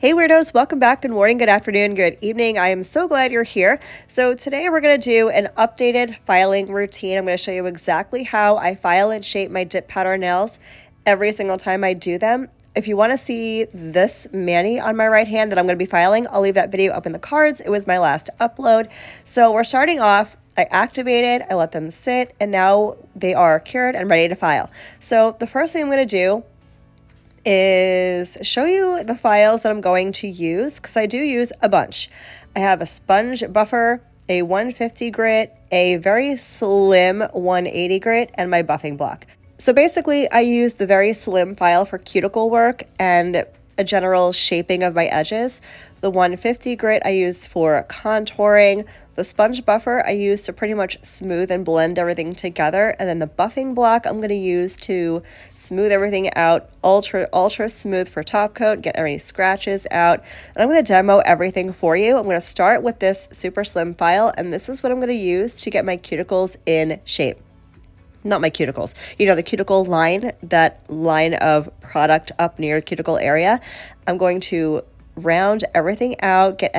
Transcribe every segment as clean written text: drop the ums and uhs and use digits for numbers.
Hey weirdos, welcome back. Good morning, good afternoon, good evening. I am so glad you're here. So today we're going to do an updated filing routine. I'm going to show you exactly how I file and shape my dip powder nails every single time I do them. If you want to see this mani on my right hand that I'm going to be filing, I'll leave that video up in the cards. It was my last upload. So we're starting off. I activated, I let them sit, and now they are cured and ready to file. So the first thing I'm going to do is show you the files that I'm going to use, because I do use a bunch. I have a sponge buffer, a 150 grit, a very slim 180 grit, and my buffing block. So basically I use the very slim file for cuticle work and a general shaping of my edges. The 150 grit I use for contouring. The sponge buffer I use to pretty much smooth and blend everything together. And then the buffing block I'm going to use to smooth everything out, ultra smooth for top coat, get any scratches out. And I'm going to demo everything for you. I'm going to start with this super slim file, and this is what I'm going to use to get my cuticles in shape. Not my cuticles, you know, the cuticle line, that line of product up near your cuticle area. I'm going to round everything out, get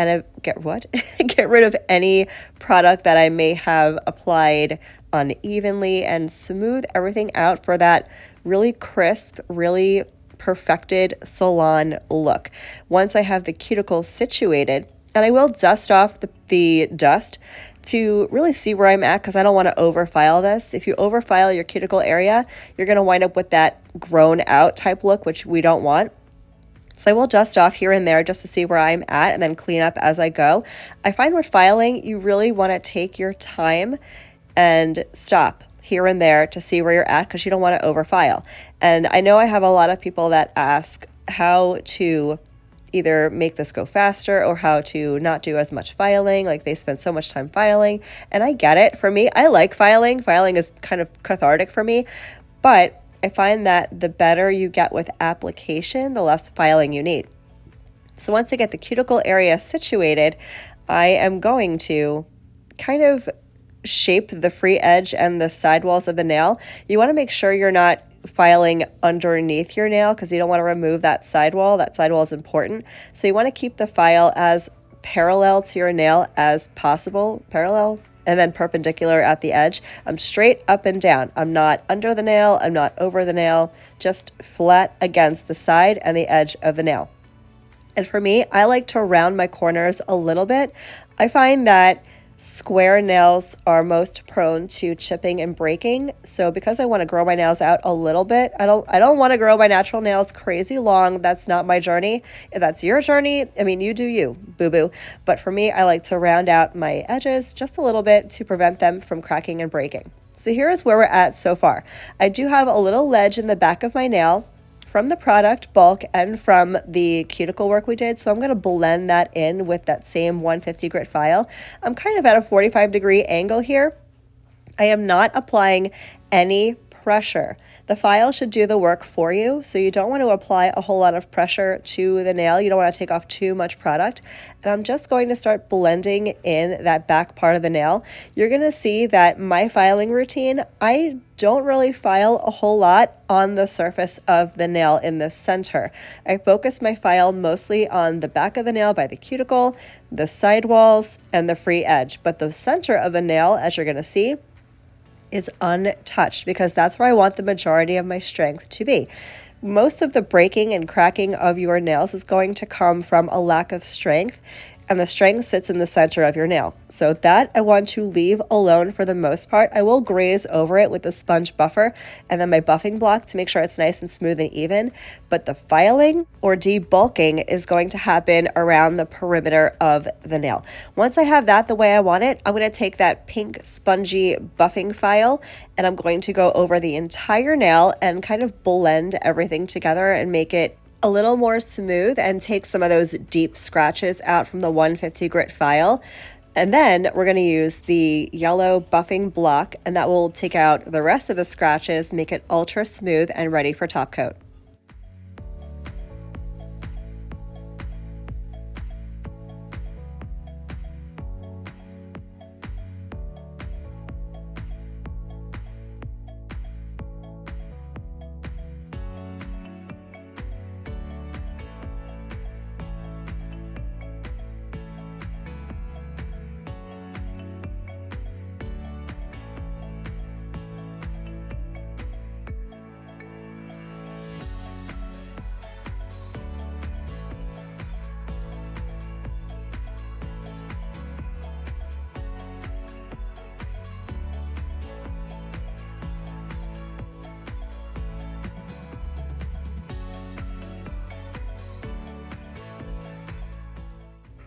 rid of any product that I may have applied unevenly, and smooth everything out for that really crisp, really perfected salon look. Once I have the cuticle situated, and I will dust off the dust to really see where I'm at, because I don't want to overfile this. If you overfile your cuticle area, you're going to wind up with that grown out type look, which we don't want. So I will dust off here and there just to see where I'm at, and then clean up as I go. I find with filing, you really want to take your time and stop here and there to see where you're at, because you don't want to overfile. And I know I have a lot of people that ask how to either make this go faster or how to not do as much filing, like they spend so much time filing. And I get it. For me, I like filing. Filing is kind of cathartic for me, but I find that the better you get with application, the less filing you need. So once I get the cuticle area situated, I am going to kind of shape the free edge and the sidewalls of the nail. You want to make sure you're not filing underneath your nail, because you don't want to remove that sidewall. That sidewall is important. So you want to keep the file as parallel to your nail as possible, parallel and then perpendicular at the edge. I'm straight up and down. I'm not under the nail. I'm not over the nail, just flat against the side and the edge of the nail. And for me, I like to round my corners a little bit. I find that square nails are most prone to chipping and breaking. So because I want to grow my nails out a little bit, I don't want to grow my natural nails crazy long. That's not my journey. If that's your journey, I mean, you do you, boo-boo. But for me, I like to round out my edges just a little bit to prevent them from cracking and breaking. So here is where we're at so far. I do have a little ledge in the back of my nail from the product bulk and from the cuticle work we did. So I'm going to blend that in with that same 150 grit file. I'm kind of at a 45-degree angle here. I am not applying any pressure. The file should do the work for you, so you don't want to apply a whole lot of pressure to the nail. You don't want to take off too much product. And I'm just going to start blending in that back part of the nail. You're going to see that my filing routine, I don't really file a whole lot on the surface of the nail in the center. I focus my file mostly on the back of the nail by the cuticle, the sidewalls, and the free edge. But the center of the nail, as you're going to see, is untouched, because that's where I want the majority of my strength to be. Most of the breaking and cracking of your nails is going to come from a lack of strength, and the strength sits in the center of your nail. So that I want to leave alone for the most part. I will graze over it with the sponge buffer and then my buffing block to make sure it's nice and smooth and even. But the filing or debulking is going to happen around the perimeter of the nail. Once I have that the way I want it, I'm going to take that pink spongy buffing file and I'm going to go over the entire nail and kind of blend everything together and make it a little more smooth and take some of those deep scratches out from the 150 grit file. And then we're going to use the yellow buffing block, and that will take out the rest of the scratches, make it ultra smooth and ready for top coat.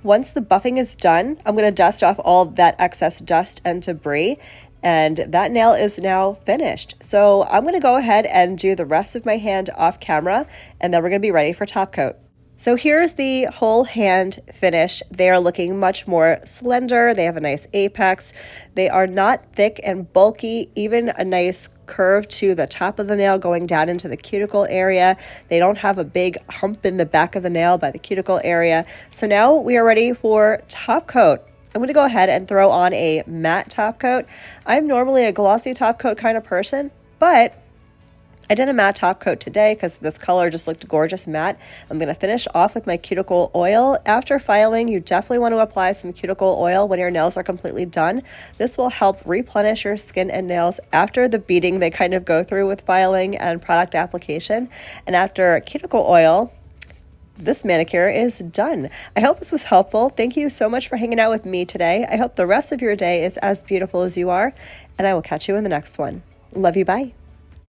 Once the buffing is done, I'm going to dust off all that excess dust and debris, and that nail is now finished. So I'm going to go ahead and do the rest of my hand off camera, and then we're going to be ready for top coat. So here's the whole hand finish. They are looking much more slender. They have a nice apex. They are not thick and bulky, even a nice curve to the top of the nail going down into the cuticle area. They don't have a big hump in the back of the nail by the cuticle area. So now we are ready for top coat. I'm going to go ahead and throw on a matte top coat. I'm normally a glossy top coat kind of person, but I did a matte top coat today because this color just looked gorgeous matte. I'm going to finish off with my cuticle oil. After filing, you definitely want to apply some cuticle oil when your nails are completely done. This will help replenish your skin and nails after the beating they kind of go through with filing and product application. And after cuticle oil, this manicure is done. I hope this was helpful. Thank you so much for hanging out with me today. I hope the rest of your day is as beautiful as you are, and I will catch you in the next one. Love you, bye.